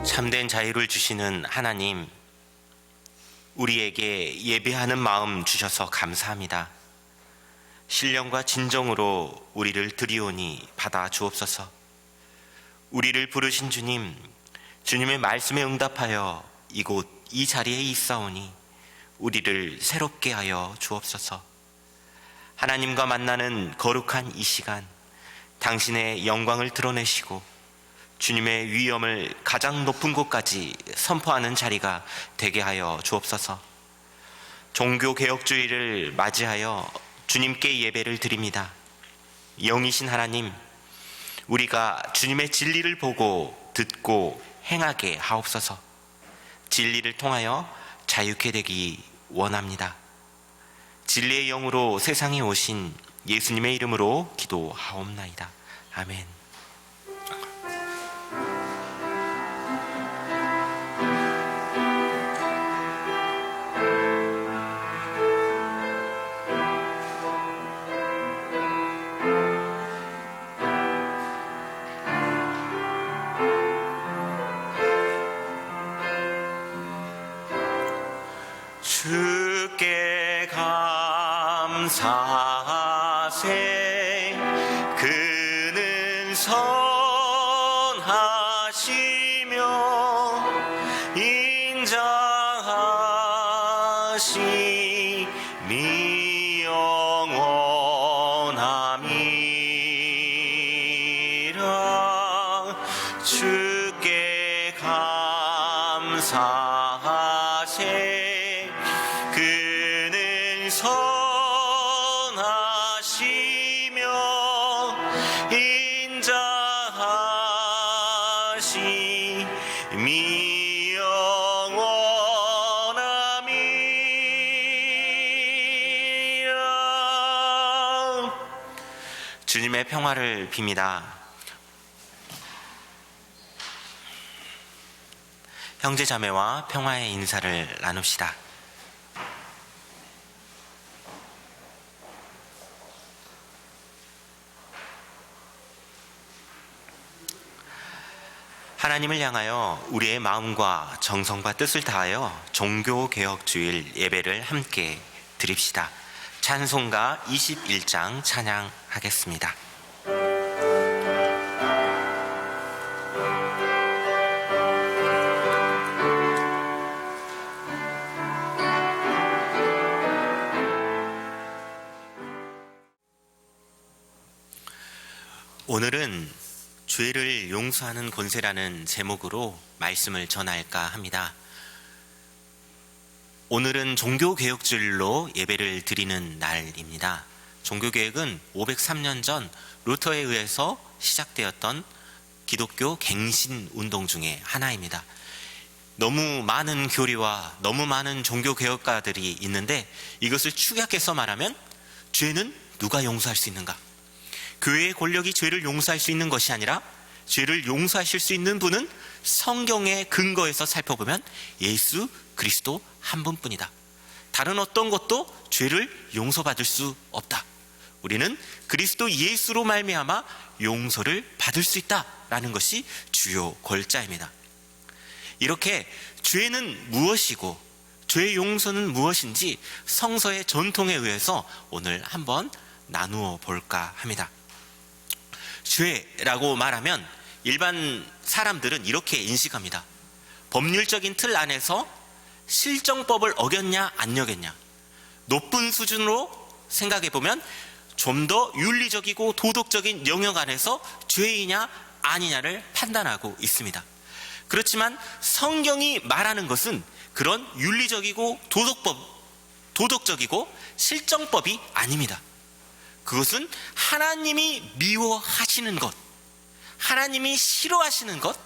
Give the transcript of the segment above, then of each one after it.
참된 자유를 주시는 하나님, 우리에게 예배하는 마음 주셔서 감사합니다. 신령과 진정으로 우리를 드리오니 받아 주옵소서. 우리를 부르신 주님, 주님의 말씀에 응답하여 이곳 이 자리에 있사오니 우리를 새롭게 하여 주옵소서. 하나님과 만나는 거룩한 이 시간, 당신의 영광을 드러내시고 주님의 위엄을 가장 높은 곳까지 선포하는 자리가 되게 하여 주옵소서. 종교개혁주의를 맞이하여 주님께 예배를 드립니다. 영이신 하나님, 우리가 주님의 진리를 보고 듣고 행하게 하옵소서. 진리를 통하여 자유케 되기 원합니다. 진리의 영으로 세상에 오신 예수님의 이름으로 기도하옵나이다. 아멘. 주께 감사하세. 그는 선하시며 인자하심이 영원함이라. 주께 감사하세. 그는 선하시며 인자하심이 영원함이라. 주님의 평화를 빕니다. 형제 자매와 평화의 인사를 나눕시다. 하나님을 향하여 우리의 마음과 정성과 뜻을 다하여 종교개혁주일 예배를 함께 드립시다. 찬송가 21장 찬양하겠습니다. 오늘은 죄를 용서하는 권세라는 제목으로 말씀을 전할까 합니다. 오늘은 종교개혁주일로 예배를 드리는 날입니다. 종교개혁은 503년 전 루터에 의해서 시작되었던 기독교 갱신운동 중에 하나입니다. 너무 많은 교리와 너무 많은 종교개혁가들이 있는데 이것을 축약해서 말하면 죄는 누가 용서할 수 있는가? 교회의 권력이 죄를 용서할 수 있는 것이 아니라 죄를 용서하실 수 있는 분은 성경의 근거에서 살펴보면 예수 그리스도 한 분뿐이다. 다른 어떤 것도 죄를 용서받을 수 없다. 우리는 그리스도 예수로 말미암아 용서를 받을 수 있다라는 것이 주요 골자입니다. 이렇게 죄는 무엇이고 죄 용서는 무엇인지 성서의 전통에 의해서 오늘 한번 나누어 볼까 합니다. 죄라고 말하면 일반 사람들은 이렇게 인식합니다. 법률적인 틀 안에서 실정법을 어겼냐 안 어겼냐, 높은 수준으로 생각해보면 좀 더 윤리적이고 도덕적인 영역 안에서 죄이냐 아니냐를 판단하고 있습니다. 그렇지만 성경이 말하는 것은 그런 윤리적이고 도덕적이고 실정법이 아닙니다. 그것은 하나님이 미워하시는 것, 하나님이 싫어하시는 것,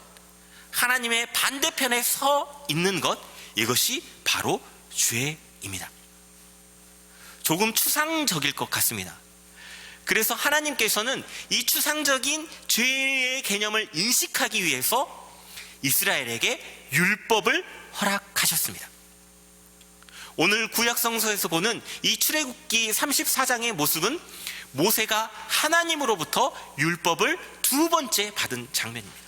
하나님의 반대편에 서 있는 것, 이것이 바로 죄입니다. 조금 추상적일 것 같습니다. 그래서 하나님께서는 이 추상적인 죄의 개념을 인식하기 위해서 이스라엘에게 율법을 허락하셨습니다. 오늘 구약성서에서 보는 이 출애굽기 34장의 모습은 모세가 하나님으로부터 율법을 두 번째 받은 장면입니다.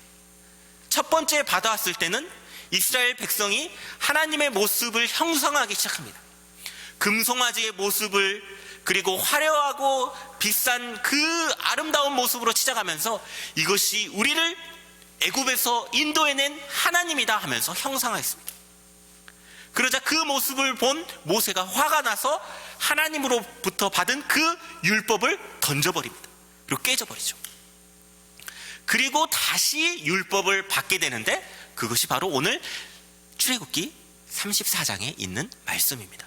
첫 번째 받아왔을 때는 이스라엘 백성이 하나님의 모습을 형성하기 시작합니다. 금송아지의 모습을, 그리고 화려하고 비싼 그 아름다운 모습으로 시작하면서 이것이 우리를 애굽에서 인도해낸 하나님이다 하면서 형상화했습니다. 그러자 그 모습을 본 모세가 화가 나서 하나님으로부터 받은 그 율법을 던져버립니다. 그리고 깨져버리죠. 그리고 다시 율법을 받게 되는데 그것이 바로 오늘 출애굽기 34장에 있는 말씀입니다.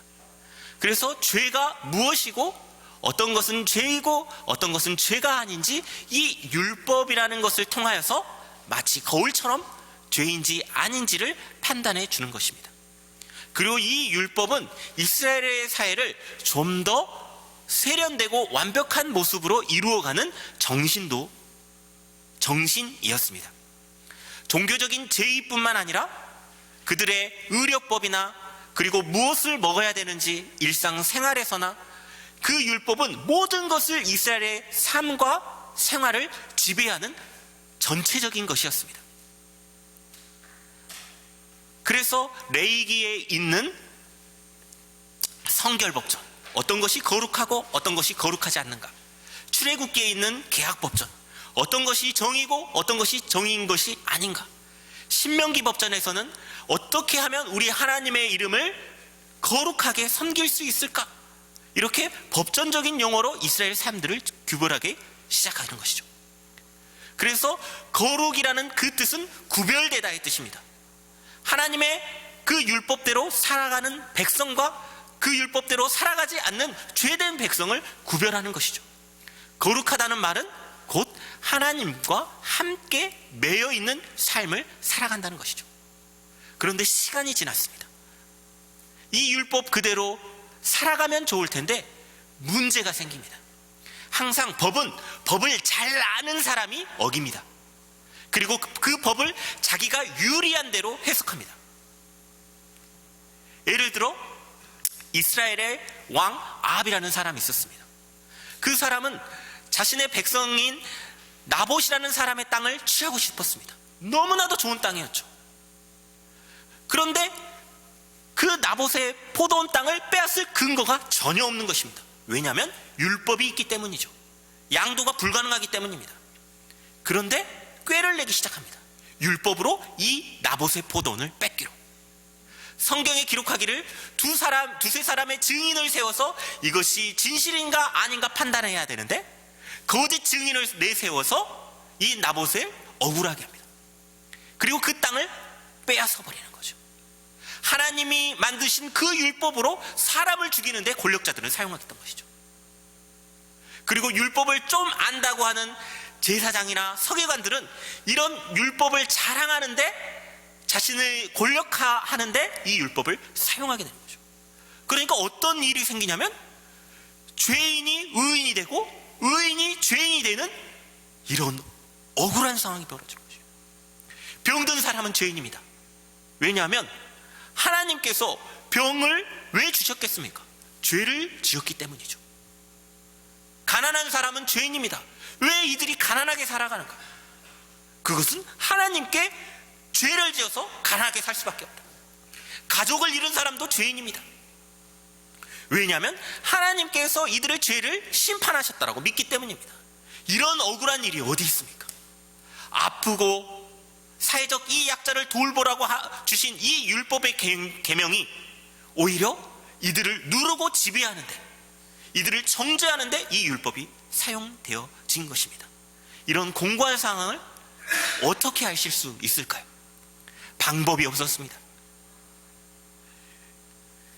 그래서 죄가 무엇이고 어떤 것은 죄이고 어떤 것은 죄가 아닌지 이 율법이라는 것을 통하여서 마치 거울처럼 죄인지 아닌지를 판단해 주는 것입니다. 그리고 이 율법은 이스라엘의 사회를 좀 더 세련되고 완벽한 모습으로 이루어가는 정신이었습니다. 종교적인 제의뿐만 아니라 그들의 의료법이나 그리고 무엇을 먹어야 되는지 일상생활에서나 그 율법은 모든 것을 이스라엘의 삶과 생활을 지배하는 전체적인 것이었습니다. 그래서 레위기에 있는 성결법전, 어떤 것이 거룩하고 어떤 것이 거룩하지 않는가, 출애굽기에 있는 계약법전, 어떤 것이 정이고 어떤 것이 정인 것이 아닌가, 신명기 법전에서는 어떻게 하면 우리 하나님의 이름을 거룩하게 섬길 수 있을까, 이렇게 법전적인 용어로 이스라엘 사람들을 규별하게 시작하는 것이죠. 그래서 거룩이라는 그 뜻은 구별되다의 뜻입니다. 하나님의 그 율법대로 살아가는 백성과 그 율법대로 살아가지 않는 죄된 백성을 구별하는 것이죠. 거룩하다는 말은 곧 하나님과 함께 매여 있는 삶을 살아간다는 것이죠. 그런데 시간이 지났습니다. 이 율법 그대로 살아가면 좋을 텐데 문제가 생깁니다. 항상 법을 잘 아는 사람이 어깁니다. 그리고 그 법을 자기가 유리한 대로 해석합니다. 예를 들어 이스라엘의 왕 아합이라는 사람이 있었습니다. 그 사람은 자신의 백성인 나봇이라는 사람의 땅을 취하고 싶었습니다. 너무나도 좋은 땅이었죠. 그런데 그 나봇의 포도원 땅을 빼앗을 근거가 전혀 없는 것입니다. 왜냐하면 율법이 있기 때문이죠. 양도가 불가능하기 때문입니다. 그런데 꾀를 내기 시작합니다. 율법으로 이 나봇의 포도원을 뺏기로. 성경에 기록하기를 두세 사람의 증인을 세워서 이것이 진실인가 아닌가 판단해야 되는데 거짓 증인을 내세워서 이 나봇을 억울하게 합니다. 그리고 그 땅을 빼앗아 버리는 거죠. 하나님이 만드신 그 율법으로 사람을 죽이는데 권력자들은 사용하겠던 것이죠. 그리고 율법을 좀 안다고 하는 제사장이나 서기관들은 이런 율법을 자랑하는데 자신을 권력화하는데 이 율법을 사용하게 되는 거죠. 그러니까 어떤 일이 생기냐면 죄인이 의인이 되고 의인이 죄인이 되는 이런 억울한 상황이 벌어지는 거죠. 병든 사람은 죄인입니다. 왜냐하면 하나님께서 병을 왜 주셨겠습니까? 죄를 지었기 때문이죠. 가난한 사람은 죄인입니다. 왜 이들이 가난하게 살아가는가? 그것은 하나님께 죄를 지어서 가난하게 살 수밖에 없다. 가족을 잃은 사람도 죄인입니다. 왜냐하면 하나님께서 이들의 죄를 심판하셨다라고 믿기 때문입니다. 이런 억울한 일이 어디 있습니까? 아프고 사회적 이 약자를 돌보라고 주신 이 율법의 계명이 오히려 이들을 누르고 지배하는데, 이들을 정죄하는데 이 율법이 사용되어진 것입니다. 이런 공고한 상황을 어떻게 하실 수 있을까요? 방법이 없었습니다.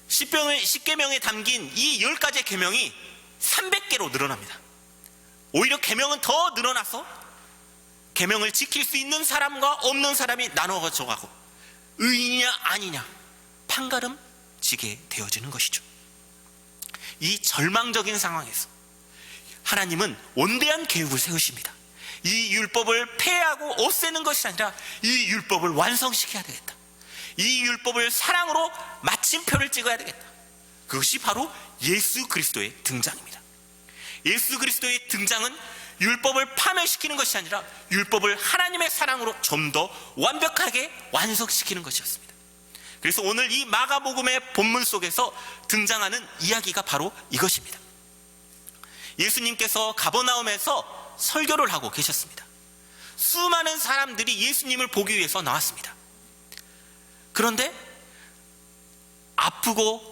십계명에 담긴 이 10가지 계명이 300개로 늘어납니다. 오히려 계명은 더 늘어나서 계명을 지킬 수 있는 사람과 없는 사람이 나눠져 가고 의인이냐 아니냐 판가름 지게 되어지는 것이죠. 이 절망적인 상황에서 하나님은 원대한 계획을 세우십니다. 이 율법을 폐하고 없애는 것이 아니라 이 율법을 완성시켜야 되겠다. 이 율법을 사랑으로 마침표를 찍어야 되겠다. 그것이 바로 예수 그리스도의 등장입니다. 예수 그리스도의 등장은 율법을 파멸시키는 것이 아니라 율법을 하나님의 사랑으로 좀 더 완벽하게 완성시키는 것이었습니다. 그래서 오늘 이 마가복음의 본문 속에서 등장하는 이야기가 바로 이것입니다. 예수님께서 가버나움에서 설교를 하고 계셨습니다. 수많은 사람들이 예수님을 보기 위해서 나왔습니다. 그런데 아프고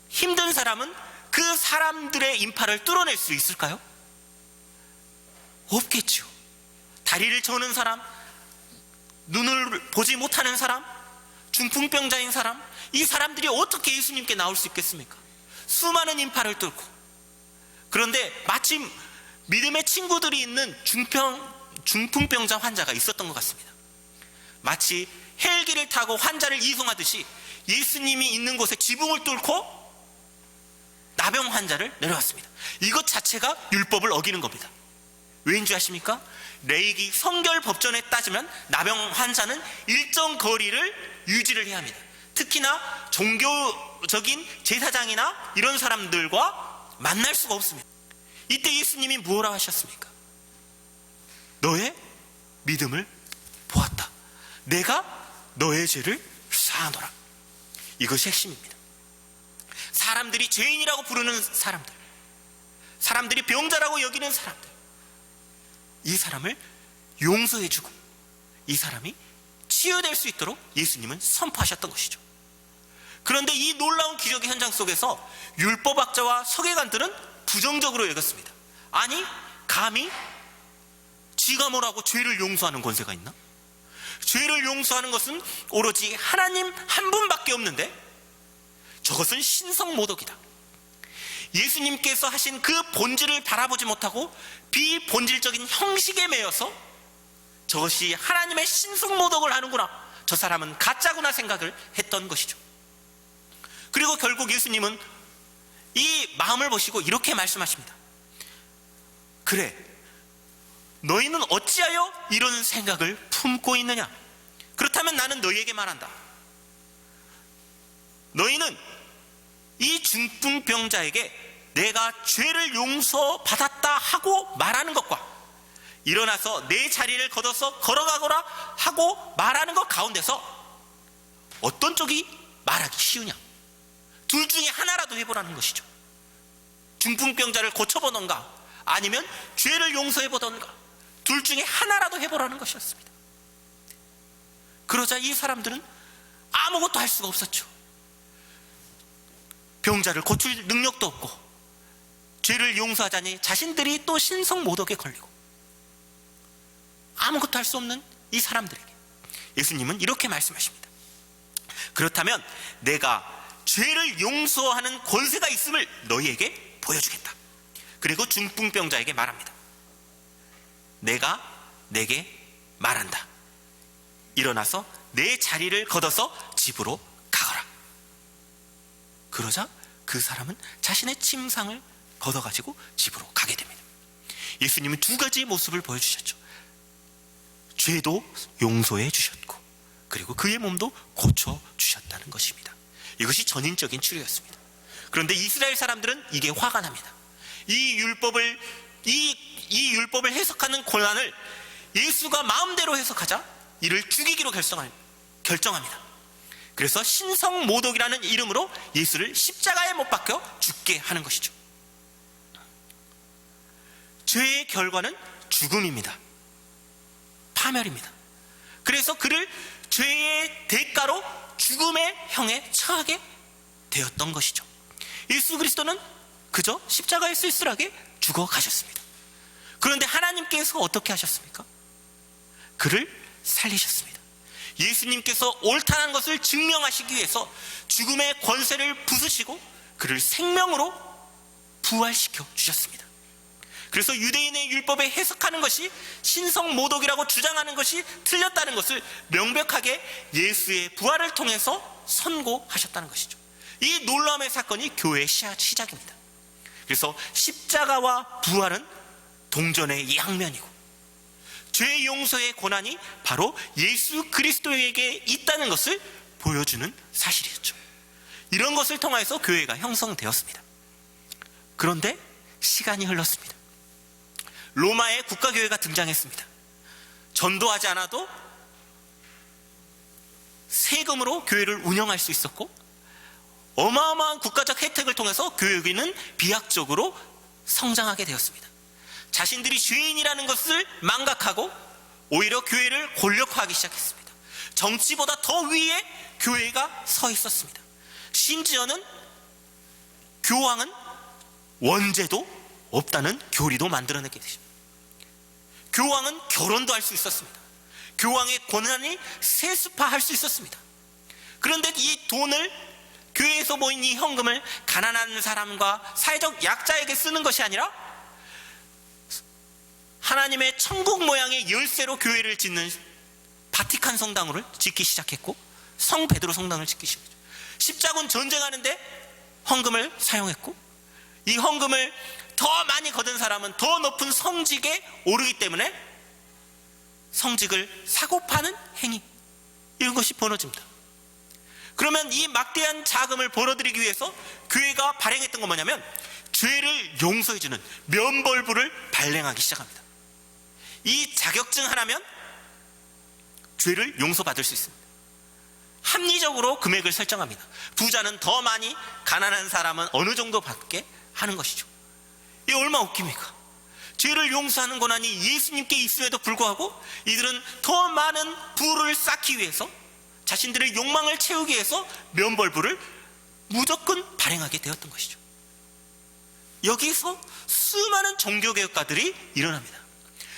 힘든 사람은 그 사람들의 인파를 뚫어낼 수 있을까요? 없겠죠. 다리를 저는 사람, 눈을 보지 못하는 사람, 중풍병자인 사람, 이 사람들이 어떻게 예수님께 나올 수 있겠습니까? 수많은 인파를 뚫고. 그런데 마침 믿음의 친구들이 있는 중풍병자 환자가 있었던 것 같습니다. 마치 헬기를 타고 환자를 이송하듯이 예수님이 있는 곳에 지붕을 뚫고 나병 환자를 내려왔습니다. 이것 자체가 율법을 어기는 겁니다. 왜인지 아십니까? 레이기 성결법전에 따지면 나병 환자는 일정 거리를 유지를 해야 합니다. 특히나 종교적인 제사장이나 이런 사람들과 만날 수가 없습니다. 이때 예수님이 뭐라 하셨습니까? 너의 믿음을 보았다. 내가 너의 죄를 사하노라. 이것이 핵심입니다. 사람들이 죄인이라고 부르는 사람들, 사람들이 병자라고 여기는 사람들, 이 사람을 용서해주고 이 사람이 치유될 수 있도록 예수님은 선포하셨던 것이죠. 그런데 이 놀라운 기적의 현장 속에서 율법학자와 서기관들은 부정적으로 여겼습니다. 아니, 감히 지가 뭐라고 죄를 용서하는 권세가 있나? 죄를 용서하는 것은 오로지 하나님 한 분밖에 없는데 저것은 신성모독이다. 예수님께서 하신 그 본질을 바라보지 못하고 비본질적인 형식에 매여서 저것이 하나님의 신성모독을 하는구나, 저 사람은 가짜구나 생각을 했던 것이죠. 그리고 결국 예수님은 이 마음을 보시고 이렇게 말씀하십니다. 그래, 너희는 어찌하여 이런 생각을 품고 있느냐? 그렇다면 나는 너희에게 말한다. 너희는 이 중풍병자에게 내가 죄를 용서받았다 하고 말하는 것과 일어나서 내 자리를 걷어서 걸어가거라 하고 말하는 것 가운데서 어떤 쪽이 말하기 쉬우냐? 둘 중에 하나라도 해보라는 것이죠. 중풍병자를 고쳐보던가 아니면 죄를 용서해보던가 둘 중에 하나라도 해보라는 것이었습니다. 그러자 이 사람들은 아무것도 할 수가 없었죠. 병자를 고칠 능력도 없고 죄를 용서하자니 자신들이 또 신성모독에 걸리고 아무것도 할 수 없는 이 사람들에게 예수님은 이렇게 말씀하십니다. 그렇다면 내가 죄를 용서하는 권세가 있음을 너희에게 보여주겠다. 그리고 중풍병자에게 말합니다. 내가 내게 말한다. 일어나서 내 자리를 걷어서 집으로 가거라. 그러자 그 사람은 자신의 침상을 걷어가지고 집으로 가게 됩니다. 예수님은 두 가지 모습을 보여주셨죠. 죄도 용서해 주셨고 그리고 그의 몸도 고쳐주셨다는 것입니다. 이것이 전인적인 치료였습니다. 그런데 이스라엘 사람들은 이게 화가 납니다. 이 율법을 해석하는 권한을 예수가 마음대로 해석하자 이를 죽이기로 결정합니다. 그래서 신성모독이라는 이름으로 예수를 십자가에 못 박혀 죽게 하는 것이죠. 죄의 결과는 죽음입니다. 파멸입니다. 그래서 그를 죄의 대가로 죽음의 형에 처하게 되었던 것이죠. 예수 그리스도는 그저 십자가에 쓸쓸하게 죽어가셨습니다. 그런데 하나님께서 어떻게 하셨습니까? 그를 살리셨습니다. 예수님께서 옳다는 것을 증명하시기 위해서 죽음의 권세를 부수시고 그를 생명으로 부활시켜 주셨습니다. 그래서 유대인의 율법에 해석하는 것이 신성모독이라고 주장하는 것이 틀렸다는 것을 명백하게 예수의 부활을 통해서 선고하셨다는 것이죠. 이 놀라움의 사건이 교회의 시작입니다. 그래서 십자가와 부활은 동전의 양면이고 죄 용서의 권한이 바로 예수 그리스도에게 있다는 것을 보여주는 사실이었죠. 이런 것을 통해서 교회가 형성되었습니다. 그런데 시간이 흘렀습니다. 로마의 국가교회가 등장했습니다. 전도하지 않아도 세금으로 교회를 운영할 수 있었고, 어마어마한 국가적 혜택을 통해서 교회는 비약적으로 성장하게 되었습니다. 자신들이 죄인이라는 것을 망각하고 오히려 교회를 권력화하기 시작했습니다. 정치보다 더 위에 교회가 서 있었습니다. 심지어는 교황은 원죄도 없다는 교리도 만들어내게 되십니다. 교황은 결혼도 할 수 있었습니다. 교황의 권한이 세습화할 수 있었습니다. 그런데 이 돈을, 교회에서 모인 이 현금을 가난한 사람과 사회적 약자에게 쓰는 것이 아니라 하나님의 천국 모양의 열쇠로 교회를 짓는 바티칸 성당을 짓기 시작했고, 성 베드로 성당을 짓기 시작했죠. 십자군 전쟁하는데 헌금을 사용했고, 이 헌금을 더 많이 거둔 사람은 더 높은 성직에 오르기 때문에 성직을 사고 파는 행위, 이런 것이 벌어집니다. 그러면 이 막대한 자금을 벌어들이기 위해서 교회가 발행했던 건 뭐냐면 죄를 용서해주는 면벌부를 발행하기 시작합니다. 이 자격증 하나면 죄를 용서받을 수 있습니다. 합리적으로 금액을 설정합니다. 부자는 더 많이, 가난한 사람은 어느 정도 받게 하는 것이죠. 이게 얼마나 웃깁니까? 죄를 용서하는 권한이 예수님께 있음에도 불구하고 이들은 더 많은 부를 쌓기 위해서, 자신들의 욕망을 채우기 위해서 면벌부를 무조건 발행하게 되었던 것이죠. 여기서 수많은 종교개혁가들이 일어납니다.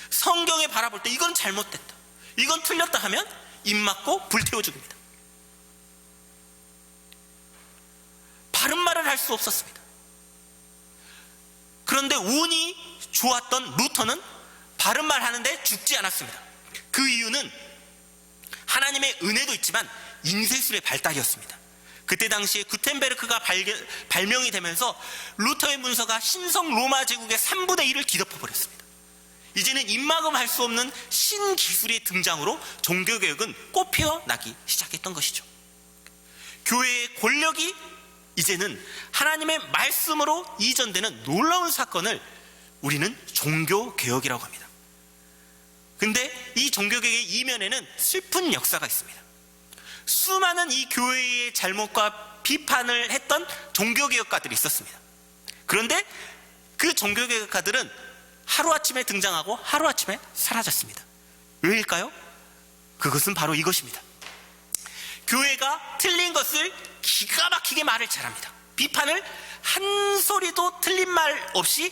성경에 바라볼 때 이건 잘못됐다, 이건 틀렸다 하면 입 막고 불태워 죽입니다. 바른 말을 할 수 없었습니다. 그런데 운이 좋았던 루터는 바른 말 하는데 죽지 않았습니다. 그 이유는 하나님의 은혜도 있지만 인쇄술의 발달이었습니다. 그때 당시에 구텐베르크가 발명이 되면서 루터의 문서가 신성 로마 제국의 3분의 1을 뒤덮어버렸습니다. 이제는 입막음 할 수 없는 신기술의 등장으로 종교개혁은 꽃피어나기 시작했던 것이죠. 교회의 권력이 이제는 하나님의 말씀으로 이전되는 놀라운 사건을 우리는 종교개혁이라고 합니다. 근데 이 종교개혁의 이면에는 슬픈 역사가 있습니다. 수많은 이 교회의 잘못과 비판을 했던 종교개혁가들이 있었습니다. 그런데 그 종교개혁가들은 하루아침에 등장하고 하루아침에 사라졌습니다. 왜일까요? 그것은 바로 이것입니다. 교회가 틀린 것을 기가 막히게 말을 잘합니다. 비판을 한 소리도 틀린 말 없이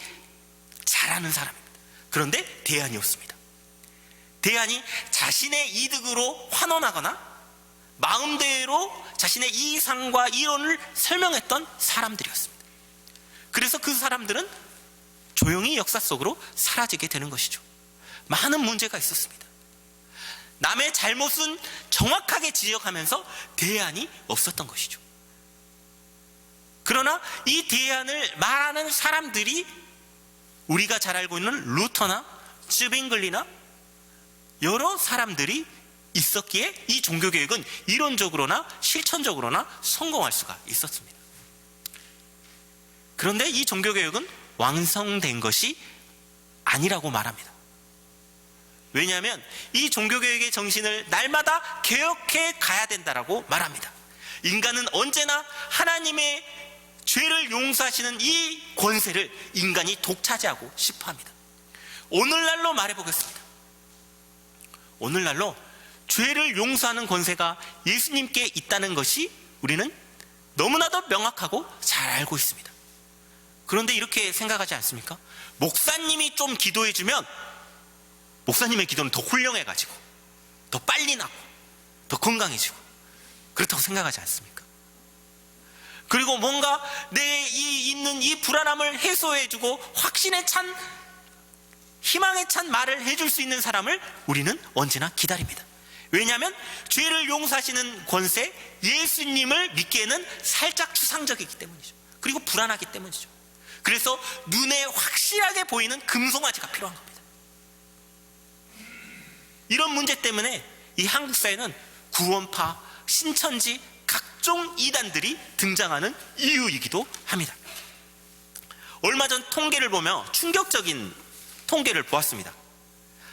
잘하는 사람입니다. 그런데 대안이 없습니다. 대안이 자신의 이득으로 환원하거나 마음대로 자신의 이상과 이론을 설명했던 사람들이었습니다. 그래서 그 사람들은 조용히 역사 속으로 사라지게 되는 것이죠. 많은 문제가 있었습니다. 남의 잘못은 정확하게 지적하면서 대안이 없었던 것이죠. 그러나 이 대안을 말하는 사람들이 우리가 잘 알고 있는 루터나 쯔빙글리나 여러 사람들이 있었기에 이 종교개혁은 이론적으로나 실천적으로나 성공할 수가 있었습니다. 그런데 이 종교개혁은 완성된 것이 아니라고 말합니다. 왜냐하면 이 종교개혁의 정신을 날마다 개혁해 가야 된다라고 말합니다. 인간은 언제나 하나님의 죄를 용서하시는 이 권세를 인간이 독차지하고 싶어 합니다. 오늘날로 말해보겠습니다. 오늘날로 죄를 용서하는 권세가 예수님께 있다는 것이 우리는 너무나도 명확하고 잘 알고 있습니다. 그런데 이렇게 생각하지 않습니까? 목사님이 좀 기도해주면 목사님의 기도는 더 훌륭해가지고 더 빨리 나고 더 건강해지고 그렇다고 생각하지 않습니까? 그리고 뭔가 내 있는 이 불안함을 해소해주고 확신에 찬, 희망에 찬 말을 해줄 수 있는 사람을 우리는 언제나 기다립니다. 왜냐하면 죄를 용서하시는 권세 예수님을 믿기에는 살짝 추상적이기 때문이죠. 그리고 불안하기 때문이죠. 그래서 눈에 확실하게 보이는 금송아지가 필요한 겁니다. 이런 문제 때문에 이 한국 사회는 구원파, 신천지, 각종 이단들이 등장하는 이유이기도 합니다. 얼마 전 통계를 보며 충격적인 통계를 보았습니다.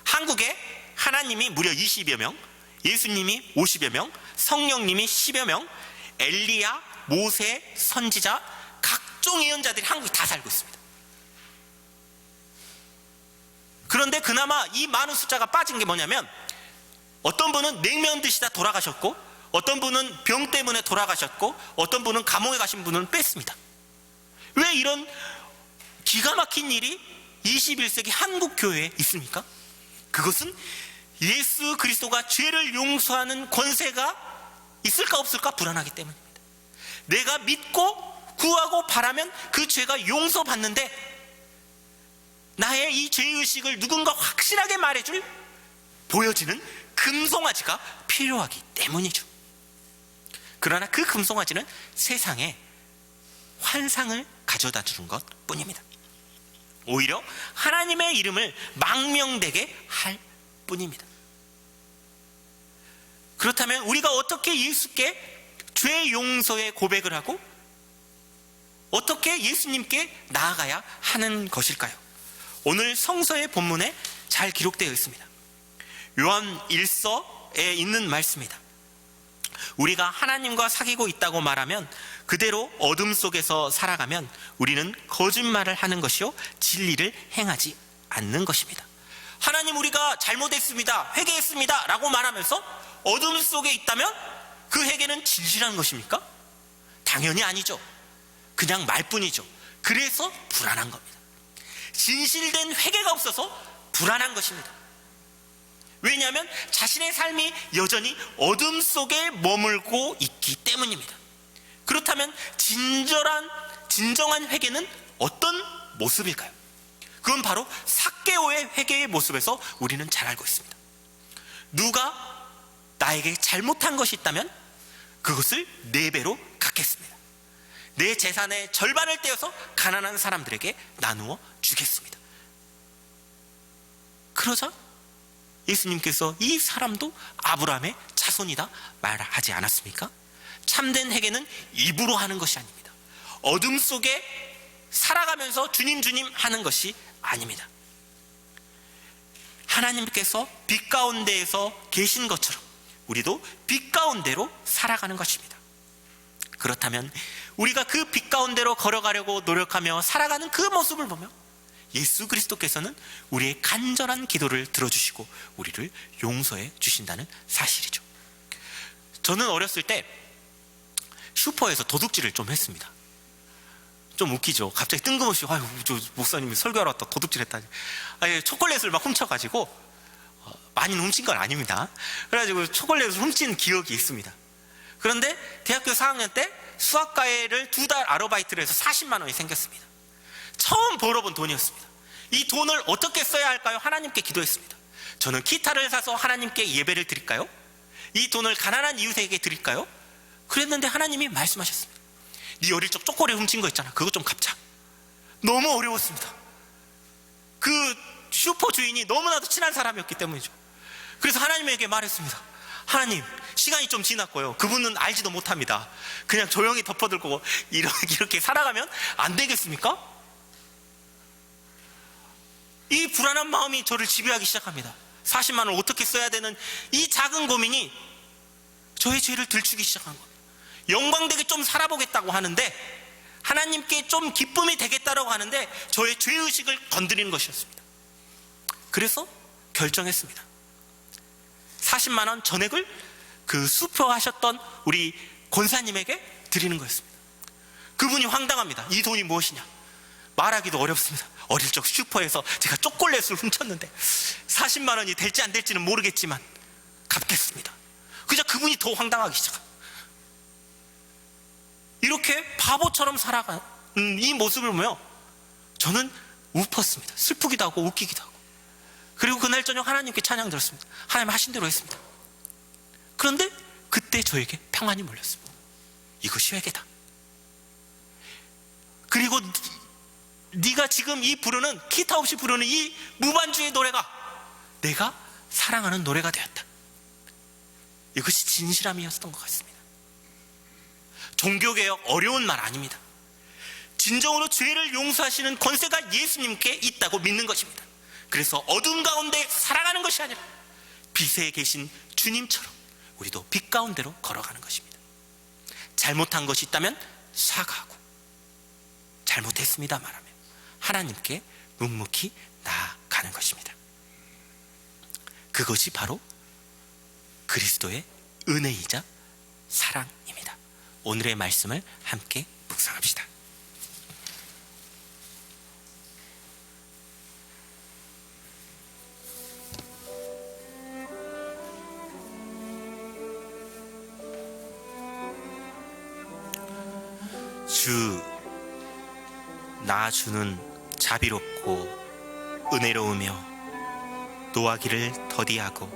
한국에 하나님이 무려 20여 명, 예수님이 50여 명, 성령님이 10여 명, 엘리야, 모세, 선지자, 각종 예언자들이 한국에 다 살고 있습니다. 그런데 그나마 이 많은 숫자가 빠진 게 뭐냐면, 어떤 분은 냉면 드시다 돌아가셨고, 어떤 분은 병 때문에 돌아가셨고, 어떤 분은 감옥에 가신 분은 뺐습니다. 왜 이런 기가 막힌 일이 21세기 한국 교회에 있습니까? 그것은 예수 그리스도가 죄를 용서하는 권세가 있을까 없을까 불안하기 때문입니다. 내가 믿고 구하고 바라면 그 죄가 용서받는데, 나의 이 죄의식을 누군가 확실하게 말해줄 보여지는 금송아지가 필요하기 때문이죠. 그러나 그 금송아지는 세상에 환상을 가져다 주는 것 뿐입니다. 오히려 하나님의 이름을 망명되게 할 뿐입니다. 그렇다면 우리가 어떻게 예수께 죄 용서의 고백을 하고 어떻게 예수님께 나아가야 하는 것일까요? 오늘 성서의 본문에 잘 기록되어 있습니다. 요한 1서에 있는 말씀입니다. 우리가 하나님과 사귀고 있다고 말하면, 그대로 어둠 속에서 살아가면 우리는 거짓말을 하는 것이요 진리를 행하지 않는 것입니다. 하나님, 우리가 잘못했습니다, 회개했습니다 라고 말하면서 어둠 속에 있다면 그 회개는 진실한 것입니까? 당연히 아니죠. 그냥 말뿐이죠. 그래서 불안한 겁니다. 진실된 회개가 없어서 불안한 것입니다. 왜냐하면 자신의 삶이 여전히 어둠 속에 머물고 있기 때문입니다. 그렇다면 진정한 회개는 어떤 모습일까요? 그건 바로 삭개오의 회개의 모습에서 우리는 잘 알고 있습니다. 누가 나에게 잘못한 것이 있다면 그것을 4배로 갚겠습니다. 내 재산의 절반을 떼어서 가난한 사람들에게 나누어 주겠습니다. 그러자 예수님께서 이 사람도 아브라함의 자손이다 말하지 않았습니까? 참된 회개는 입으로 하는 것이 아닙니다. 어둠 속에 살아가면서 주님 주님 하는 것이 아닙니다. 하나님께서 빛 가운데에서 계신 것처럼 우리도 빛 가운데로 살아가는 것입니다. 그렇다면 우리가 그 빛 가운데로 걸어가려고 노력하며 살아가는 그 모습을 보며 예수 그리스도께서는 우리의 간절한 기도를 들어주시고 우리를 용서해 주신다는 사실이죠. 저는 어렸을 때 슈퍼에서 도둑질을 좀 했습니다. 좀 웃기죠. 갑자기 뜬금없이 아유, 저 목사님이 설교하러 왔다 도둑질 했다니. 초콜릿을 막 훔쳐가지고, 많이는 훔친 건 아닙니다. 그래가지고 초콜릿을 훔친 기억이 있습니다. 그런데 대학교 4학년 때 수학과외를 2달 아르바이트를 해서 40만 원이 생겼습니다. 처음 벌어본 돈이었습니다. 이 돈을 어떻게 써야 할까요? 하나님께 기도했습니다. 저는 기타를 사서 하나님께 예배를 드릴까요? 이 돈을 가난한 이웃에게 드릴까요? 그랬는데 하나님이 말씀하셨습니다. 네 어릴 적 초콜릿 훔친 거 있잖아, 그거 좀 갚자. 너무 어려웠습니다. 그 슈퍼 주인이 너무나도 친한 사람이었기 때문이죠. 그래서 하나님에게 말했습니다. 하나님, 시간이 좀 지났고요, 그분은 알지도 못합니다. 그냥 조용히 덮어들고 이렇게 살아가면 안 되겠습니까? 이 불안한 마음이 저를 지배하기 시작합니다. 40만 원을 어떻게 써야 되는 이 작은 고민이 저의 죄를 들추기 시작한 겁니다. 영광되게 좀 살아보겠다고 하는데, 하나님께 좀 기쁨이 되겠다라고 하는데 저의 죄의식을 건드리는 것이었습니다. 그래서 결정했습니다. 40만 원 전액을 그 수표하셨던 우리 권사님에게 드리는 거였습니다. 그분이 황당합니다. 이 돈이 무엇이냐? 말하기도 어렵습니다. 어릴 적 슈퍼에서 제가 초콜릿을 훔쳤는데 40만 원이 될지 안 될지는 모르겠지만 갚겠습니다. 그저 그분이 더 황당하기 시작합니다. 이렇게 바보처럼 살아가는 이 모습을 보며 저는 웃었습니다. 슬프기도 하고 웃기기도 하고. 그리고 그날 저녁 하나님께 찬양 들었습니다. 하나님 하신 대로 했습니다. 그런데 그때 저에게 평안이 몰렸습니다. 이것이 회개다. 그리고 네가 지금 이 부르는, 기타 없이 부르는 이 무반주의 노래가 내가 사랑하는 노래가 되었다. 이것이 진실함이었던 것 같습니다. 종교개혁 어려운 말 아닙니다. 진정으로 죄를 용서하시는 권세가 예수님께 있다고 믿는 것입니다. 그래서 어둠 가운데 살아가는 것이 아니라 빛에 계신 주님처럼 우리도 빛 가운데로 걸어가는 것입니다. 잘못한 것이 있다면 사과하고, 잘못했습니다 말하며 하나님께 묵묵히 나아가는 것입니다. 그것이 바로 그리스도의 은혜이자 사랑입니다. 오늘의 말씀을 함께 묵상합시다. 주, 나 주는 자비롭고 은혜로우며 노하기를 더디하고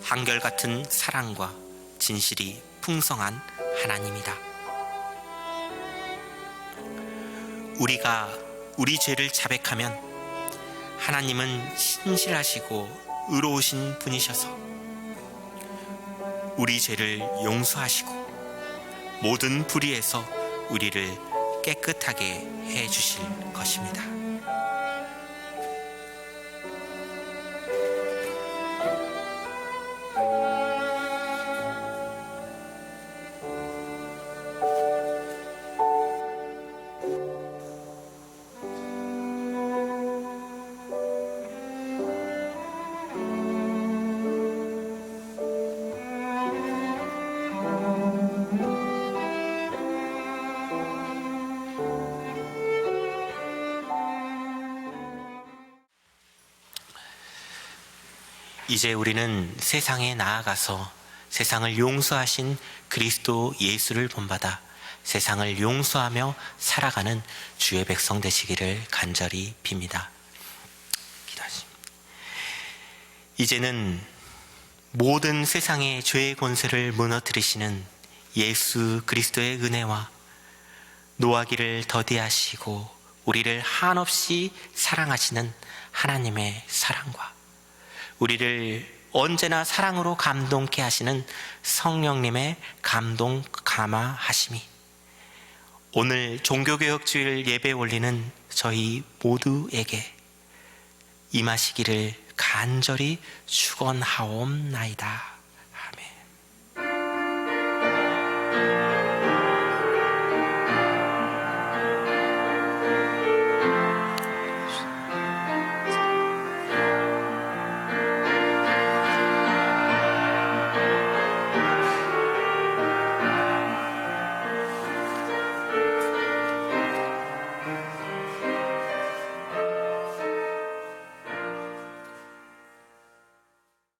한결같은 사랑과 진실이 풍성한 하나님이다. 우리가 우리 죄를 자백하면 하나님은 신실하시고 의로우신 분이셔서 우리 죄를 용서하시고 모든 불의에서 우리를 깨끗하게 해 주실 것입니다. 이제 우리는 세상에 나아가서 세상을 용서하신 그리스도 예수를 본받아 세상을 용서하며 살아가는 주의 백성 되시기를 간절히 빕니다. 기도하십니다. 이제는 모든 세상의 죄의 권세를 무너뜨리시는 예수 그리스도의 은혜와 노하기를 더디하시고 우리를 한없이 사랑하시는 하나님의 사랑과 우리를 언제나 사랑으로 감동케 하시는 성령님의 감동 감화하심이 오늘 종교개혁주일 예배 올리는 저희 모두에게 임하시기를 간절히 축원하옵나이다.